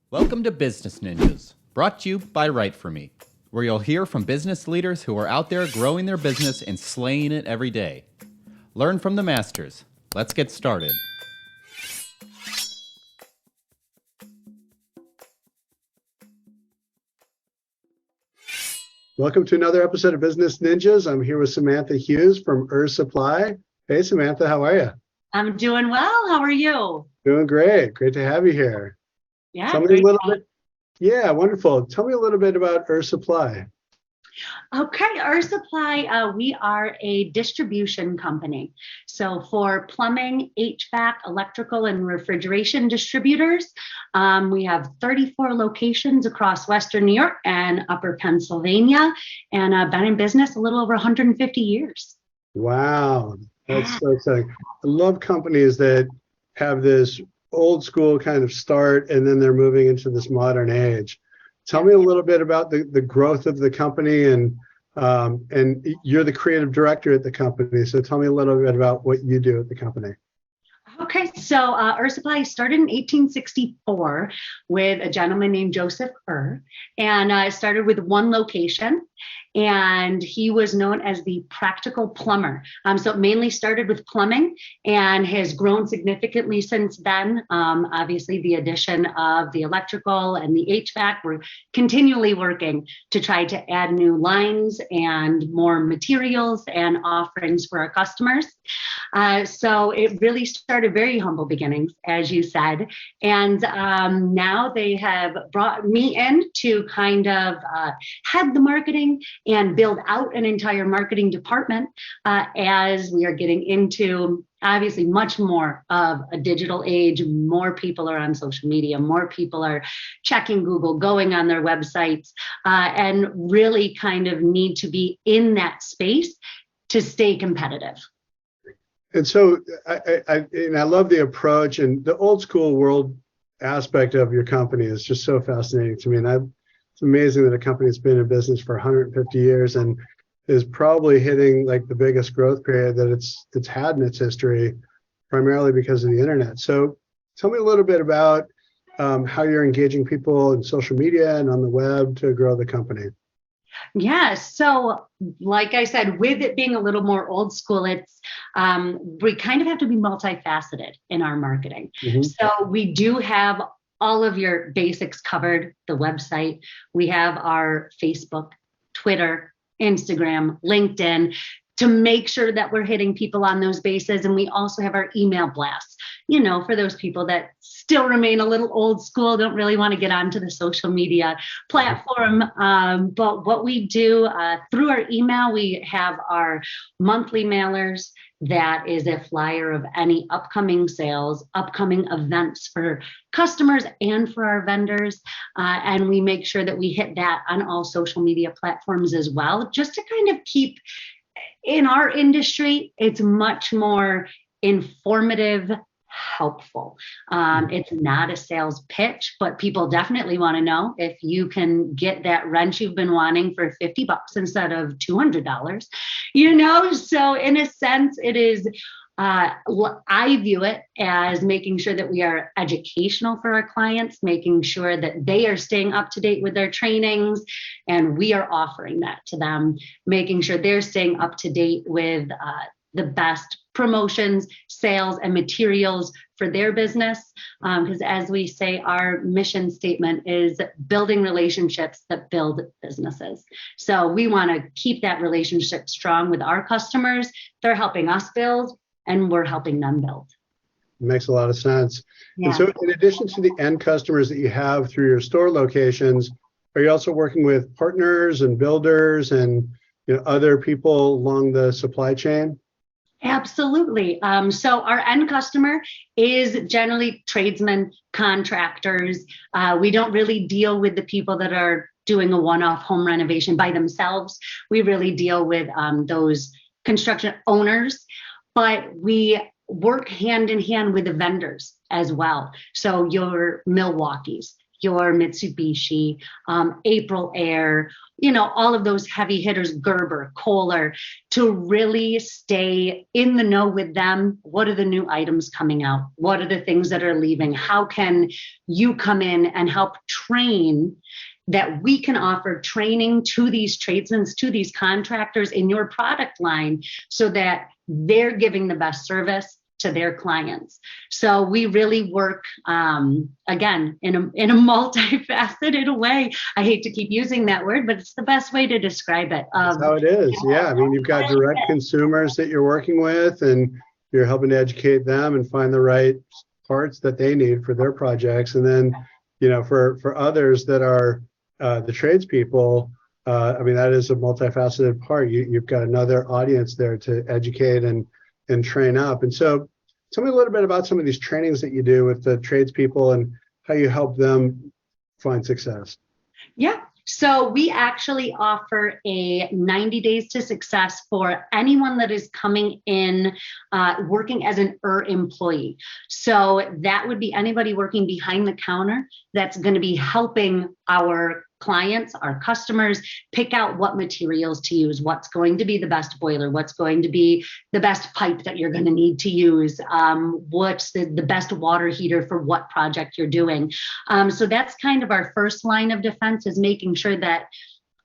Welcome to Business Ninjas, brought to you by Write For Me, where you'll hear from business leaders who are out there growing their business and slaying it every day. Learn from the masters. Let's get started. Welcome to another episode of Business Ninjas. I'm here with Samantha Hughes from Supply. Hey, Samantha, how are you? I'm doing well. How are you? Doing great. Great to have you here. Yeah, Tell me great. a little bit. Yeah, wonderful. Tell me a little bit about Supply. Okay, our supply, we are a distribution company. So for plumbing, HVAC, electrical, and refrigeration distributors, we have 34 locations across Western New York and Upper Pennsylvania, and been in business a little over 150 years. Wow, that's so exciting. I love companies that have this old school kind of start and then they're moving into this modern age. Tell me a little bit about the growth of the company, and you're the creative director at the company. So tell me a little bit about what you do at the company. Okay, so Supply started in 1864 with a gentleman named Joseph and started with one location, and he was known as the practical plumber. So it mainly started with plumbing and has grown significantly since then. Obviously, the addition of the electrical and the HVAC, we're continually working to try to add new lines and more materials and offerings for our customers. So it really started very humble beginnings, as you said. And now they have brought me in to kind of head the marketing and build out an entire marketing department as we are getting into obviously much more of a digital age. More people are on social media, more people are checking Google, going on their websites, and really kind of need to be in that space to stay competitive. And so I love the approach, and the old school world aspect of your company is just so fascinating to me. And it's amazing that a company that's been in business for 150 years and is probably hitting like the biggest growth period that it's had in its history, primarily because of the internet. So tell me a little bit about how you're engaging people in social media and on the web to grow the company. Yeah, so like I said, with it being a little more old school, it's we kind of have to be multifaceted in our marketing. Mm-hmm. So we do have all of your basics covered, the website. We have our Facebook, Twitter, Instagram, LinkedIn, to make sure that we're hitting people on those bases. And we also have our email blasts, for those people that still remain a little old school, don't really want to get onto the social media platform. But what we do through our email, we have our monthly mailers. That is a flyer of any upcoming sales, upcoming events for customers and for our vendors. And we make sure that we hit that on all social media platforms as well, just to kind of keep, in our industry, it's much more informative, helpful. It's not a sales pitch, but people definitely want to know if you can get that wrench you've been wanting for $50 instead of $200, So in a sense, it is, I view it as making sure that we are educational for our clients, making sure that they are staying up to date with their trainings, and we are offering that to them, making sure they're staying up to date with the best promotions, sales, and materials for their business. Because as we say, our mission statement is building relationships that build businesses. So we want to keep that relationship strong with our customers. They're helping us build, and we're helping them build. It makes a lot of sense. Yeah. And so in addition to the end customers that you have through your store locations, are you also working with partners and builders and other people along the supply chain? Absolutely. So our end customer is generally tradesmen, contractors. We don't really deal with the people that are doing a one-off home renovation by themselves. We really deal with those construction owners, but we work hand in hand with the vendors as well. So your Milwaukee's, your Mitsubishi, April Air, all of those heavy hitters, Gerber, Kohler, to really stay in the know with them. What are the new items coming out? What are the things that are leaving? How can you come in and help train, that we can offer training to these tradesmen, to these contractors in your product line, so that they're giving the best service to their clients. So we really work, again, in a multifaceted way. I hate to keep using that word, but it's the best way to describe it. That's how it is. Yeah. I mean, you've got direct consumers that you're working with, and you're helping to educate them and find the right parts that they need for their projects. And then, for others that are the tradespeople, I mean, that is a multifaceted part. You've got another audience there to educate and train up. And so tell me a little bit about some of these trainings that you do with the tradespeople and how you help them find success. Yeah. So we actually offer a 90 days to success for anyone that is coming in working as an employee. So that would be anybody working behind the counter that's going to be helping our clients, our customers, pick out what materials to use, what's going to be the best boiler, what's going to be the best pipe that you're going to need to use, what's the best water heater for what project you're doing. So that's kind of our first line of defense, is making sure that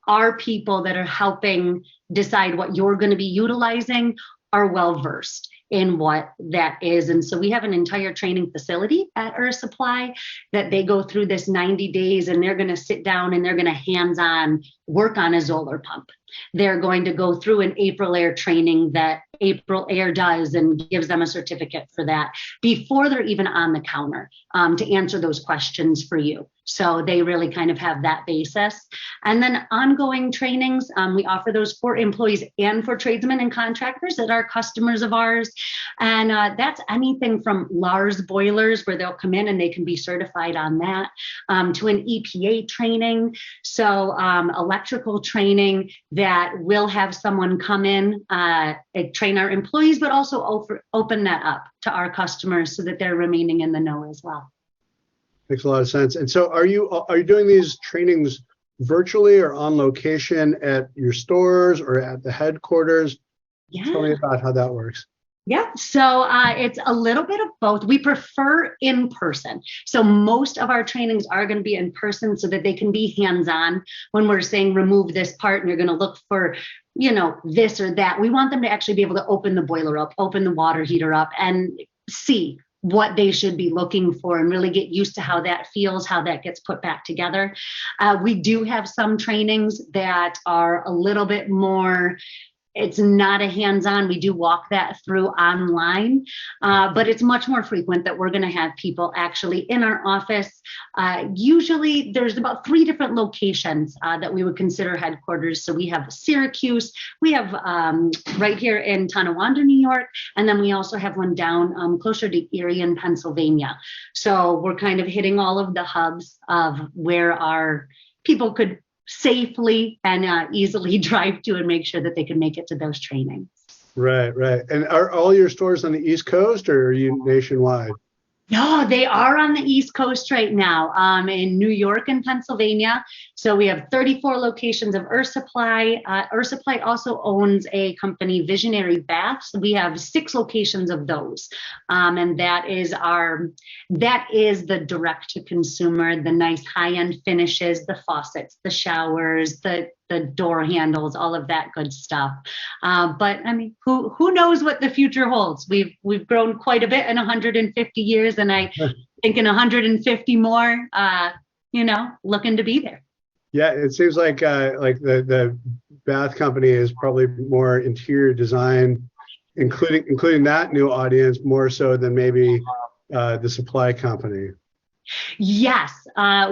our people that are helping decide what you're going to be utilizing are well versed in what that is. And so we have an entire training facility at Supply that they go through this 90 days, and they're going to sit down and they're going to hands-on work on a Zoller pump. They're going to go through an April Air training that April Air does and gives them a certificate for that before they're even on the counter to answer those questions for you. So they really kind of have that basis. And then ongoing trainings, we offer those for employees and for tradesmen and contractors that are customers of ours. And that's anything from Lars boilers, where they'll come in and they can be certified on that, to an EPA training. So electrical training that will have someone come in, train our employees, but also open that up to our customers so that they're remaining in the know as well. Makes a lot of sense. And so are you doing these trainings virtually or on location at your stores or at the headquarters? Yeah. Tell me about how that works. Yeah, so it's a little bit of both. We prefer in person. So most of our trainings are going to be in person so that they can be hands-on. When we're saying remove this part and you're going to look for, this or that, we want them to actually be able to open the boiler up, open the water heater up, and see what they should be looking for and really get used to how that feels, how that gets put back together. We do have some trainings that are a little bit more, it's not a hands-on. We do walk that through online, but it's much more frequent that we're going to have people actually in our office. Usually there's about 3 different locations that we would consider headquarters. So we have Syracuse, we have right here in Tonawanda, New York, and then we also have one down closer to Erie in Pennsylvania. So we're kind of hitting all of the hubs of where our people could safely and easily drive to and make sure that they can make it to those trainings. Right. And are all your stores on the East Coast, or are you nationwide? No, they are on the East Coast right now, in New York and Pennsylvania. So we have 34 locations of Supply. Supply also owns a company, Visionary Baths. We have 6 locations of those. And that is the direct to consumer, the nice high-end finishes, the faucets, the showers, the door handles, all of that good stuff. But I mean, who knows what the future holds? We've grown quite a bit in 150 years, and I think in 150 more, looking to be there. Yeah, it seems like the bath company is probably more interior design, including that new audience more so than maybe the supply company. Yes,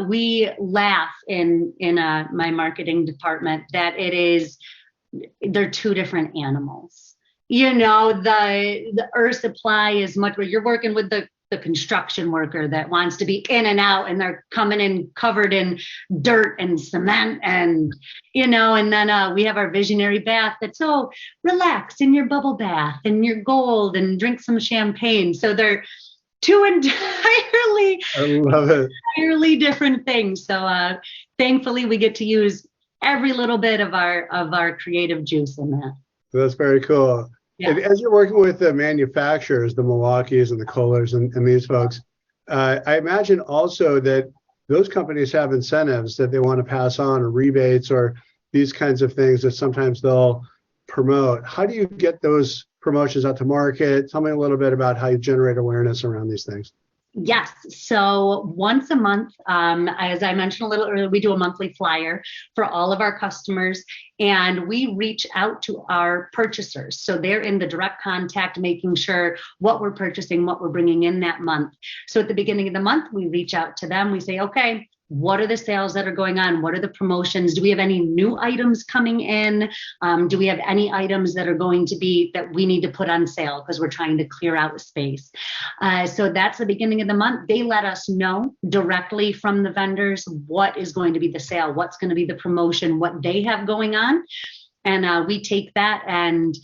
we laugh in my marketing department that they're 2 different animals. The Supply is much where you're working with the construction worker that wants to be in and out, and they're coming in covered in dirt and cement, and and then we have our Visionary Bath that's relax in your bubble bath and your gold and drink some champagne. So they're 2 entirely I love it. entirely different things. So thankfully we get to use every little bit of our creative juice in that. That's very cool. Yeah. And as you're working with the manufacturers, the Milwaukees and the Kohlers and these folks, I imagine also that those companies have incentives that they want to pass on, or rebates, or these kinds of things that sometimes they'll promote. How do you get those promotions out to market? Tell me a little bit about how you generate awareness around these things. Yes. So once a month, as I mentioned a little earlier, we do a monthly flyer for all of our customers, and we reach out to our purchasers. So they're in the direct contact, making sure what we're purchasing, what we're bringing in that month. So at the beginning of the month, we reach out to them. We say, okay, what are the sales that are going on? What are the promotions? Do we have any new items coming in? Do we have any items that are going to be that we need to put on sale because we're trying to clear out space? So that's the beginning of the month. They let us know directly from the vendors what is going to be the sale, what's going to be the promotion, what they have going on. And we take that and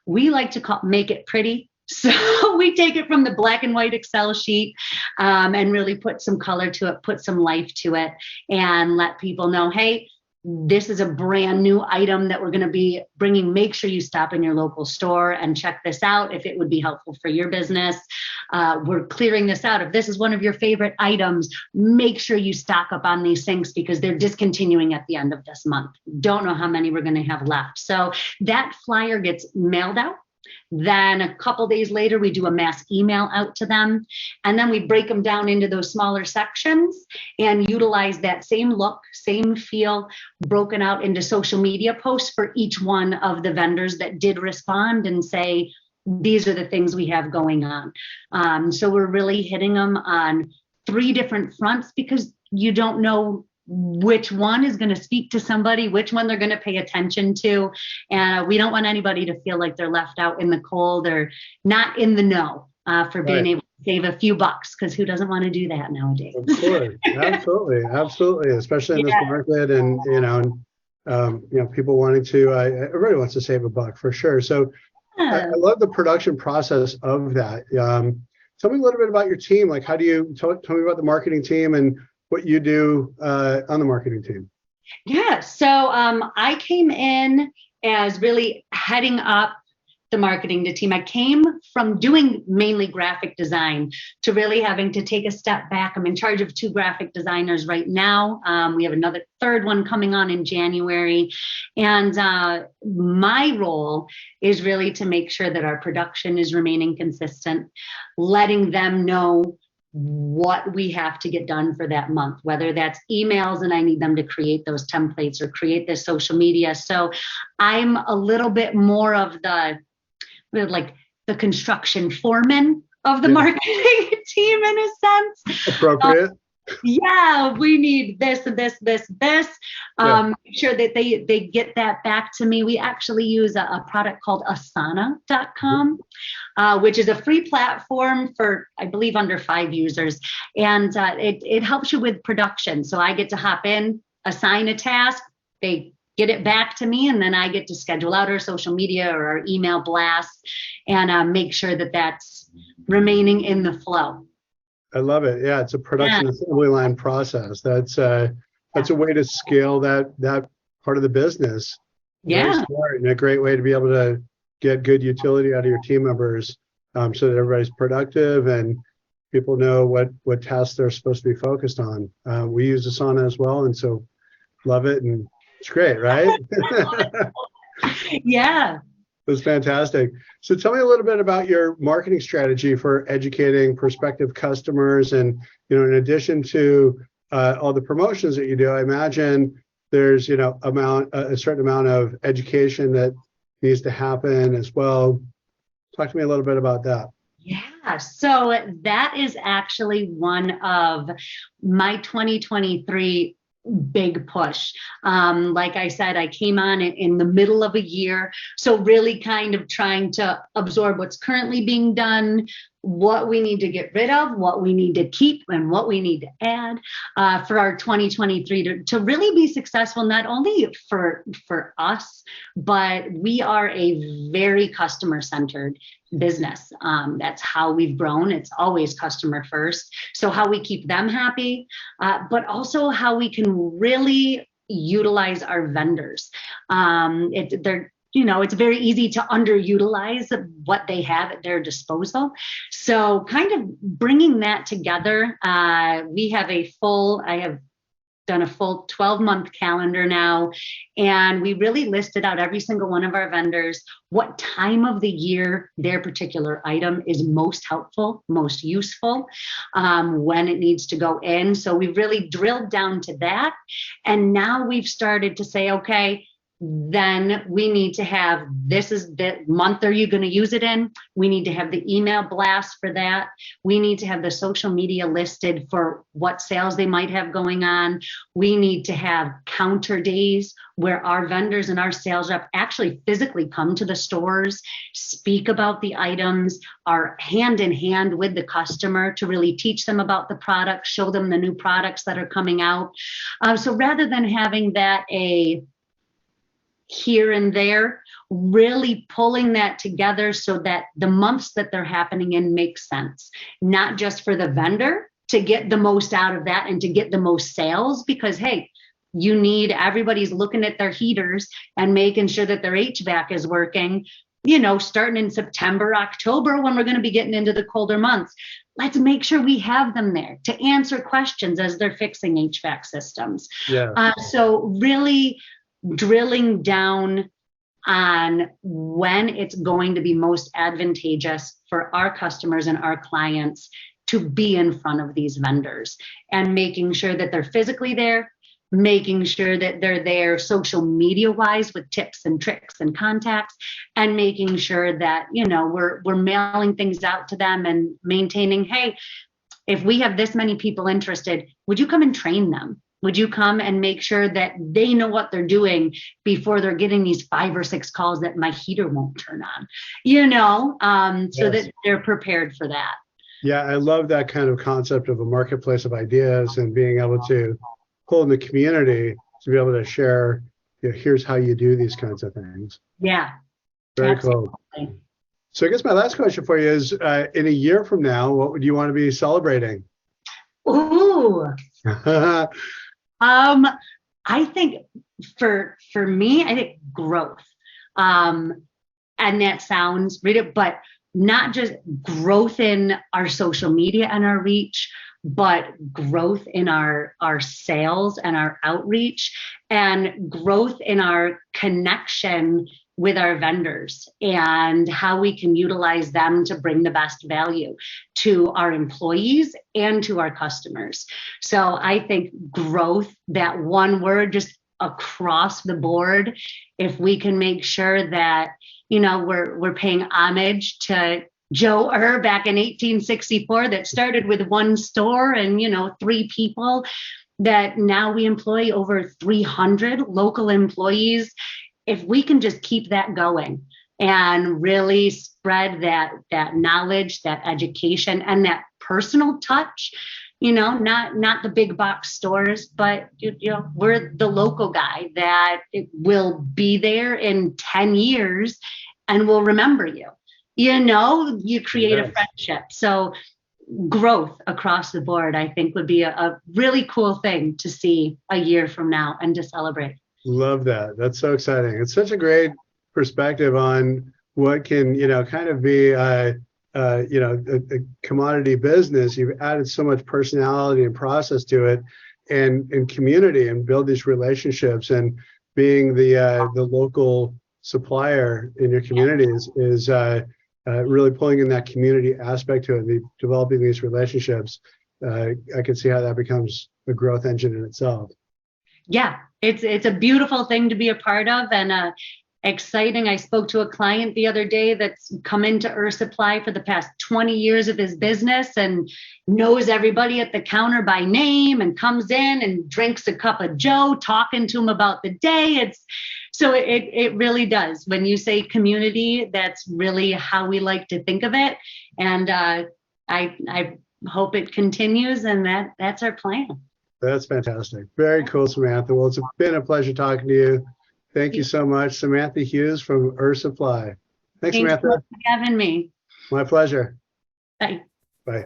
we like to make it pretty. So we take it from the black and white Excel sheet and really put some color to it, put some life to it, and let people know, hey, this is a brand new item that we're going to be bringing. Make sure you stop in your local store and check this out if it would be helpful for your business. We're clearing this out. If this is one of your favorite items, make sure you stock up on these things because they're discontinuing at the end of this month. Don't know how many we're going to have left. So that flyer gets mailed out. Then a couple days later, we do a mass email out to them. And then we break them down into those smaller sections and utilize that same look, same feel, broken out into social media posts for each one of the vendors that did respond and say, these are the things we have going on. So we're really hitting them on 3 different fronts because you don't know which one is going to speak to somebody, which one they're going to pay attention to. And we don't want anybody to feel like they're left out in the cold or not in the know for being able to save a few bucks, because who doesn't want to do that nowadays? Of course. Absolutely. Absolutely. Especially in this market and, people wanting to, everybody wants to save a buck for sure. So I love the production process of that. Tell me a little bit about your team. Like, how do you tell me about the marketing team and what you do on the marketing team? Yeah, so I came in as really heading up the marketing team. I came from doing mainly graphic design to really having to take a step back. I'm in charge of 2 graphic designers right now. We have another 3rd one coming on in January. And my role is really to make sure that our production is remaining consistent, letting them know what we have to get done for that month, whether that's emails and I need them to create those templates or create this social media. So I'm a little bit more of the construction foreman of the marketing team in a sense. Appropriate. Yeah, we need this, this. Make sure that they get that back to me. We actually use a product called Asana.com, which is a free platform for, I believe, under 5 users. And it helps you with production. So I get to hop in, assign a task, they get it back to me, and then I get to schedule out our social media or our email blasts and make sure that that's remaining in the flow. I love it. Yeah, it's a production assembly line process. That's a way to scale that part of the business. Yeah, very smart and a great way to be able to get good utility out of your team members, so that everybody's productive and people know what tasks they're supposed to be focused on. We use Asana as well, and so love it, and it's great, right? Yeah. That's fantastic. So tell me a little bit about your marketing strategy for educating prospective customers. And, in addition to all the promotions that you do, I imagine there's, a certain amount of education that needs to happen as well. Talk to me a little bit about that. Yeah, so that is actually one of my 2023 big push. Like I said, I came on in the middle of a year. So really kind of trying to absorb what's currently being done, what we need to get rid of, what we need to keep, and what we need to add for our 2023 to really be successful, not only for us, but we are a very customer-centered business. That's how we've grown. It's always customer first. So how we keep them happy, but also how we can really utilize our vendors. It's very easy to underutilize what they have at their disposal. So kind of bringing that together, I have done a full 12-month calendar now, and we really listed out every single one of our vendors, what time of the year their particular item is most helpful, most useful, when it needs to go in. So we really drilled down to that. And now we've started to say, okay, then we need to have, this is the month are you going to use it in? We need to have the email blast for that. We need to have the social media listed for what sales they might have going on. We need to have counter days where our vendors and our sales rep actually physically come to the stores, speak about the items, are hand in hand with the customer to really teach them about the product, show them the new products that are coming out. So rather than having that here and there, really pulling that together so that the months that they're happening in make sense, not just for the vendor to get the most out of that and to get the most sales, because hey, everybody's looking at their heaters and making sure that their HVAC is working, starting in September, October, when we're going to be getting into the colder months. Let's make sure we have them there to answer questions as they're fixing HVAC systems. Yeah. So really drilling down on when it's going to be most advantageous for our customers and our clients to be in front of these vendors, and making sure that they're physically there, making sure that they're there social media wise with tips and tricks and contacts, and making sure that, we're mailing things out to them and maintaining, hey, if we have this many people interested, would you come and train them? Would you come and make sure that they know what they're doing before they're getting these 5 or 6 calls that my heater won't turn on, so that they're prepared for that. Yeah, I love that kind of concept of a marketplace of ideas and being able to pull in the community to be able to share, here's how you do these kinds of things. Yeah. Very absolutely. cool. So I guess my last question for you is, in a year from now, what would you want to be celebrating? Ooh. I think for me, I think growth. And that sounds weird, but not just growth in our social media and our reach, but growth in our sales and our outreach, and growth in our connection with our vendors and how we can utilize them to bring the best value to our employees and to our customers. So I think growth, that one word, just across the board, if we can make sure that, we're paying homage to Joe back in 1864 that started with one store and, 3 people, that now we employ over 300 local employees. If we can just keep that going and really spread that knowledge, that education, and that personal touch, not the big box stores, but we're the local guy that will be there in 10 years and will remember you. You create a friendship. So growth across the board, I think, would be a really cool thing to see a year from now and to celebrate. Love that. That's so exciting. It's such a great perspective on what can, kind of be, a commodity business. You've added so much personality and process to it, and community, and build these relationships, and being the local supplier in your communities is really pulling in that community aspect to it, developing these relationships. I can see how that becomes a growth engine in itself. Yeah, it's a beautiful thing to be a part of, and exciting. I spoke to a client the other day that's come into Supply for the past 20 years of his business and knows everybody at the counter by name, and comes in and drinks a cup of Joe, talking to him about the day. It really does. When you say community, that's really how we like to think of it. And I hope it continues, and that's our plan. That's fantastic. Very cool, Samantha. Well, it's been a pleasure talking to you. Thank you so much. Samantha Hughes from Supply. Thanks, Thanks Samantha. so much for having me. My pleasure. Bye. Bye.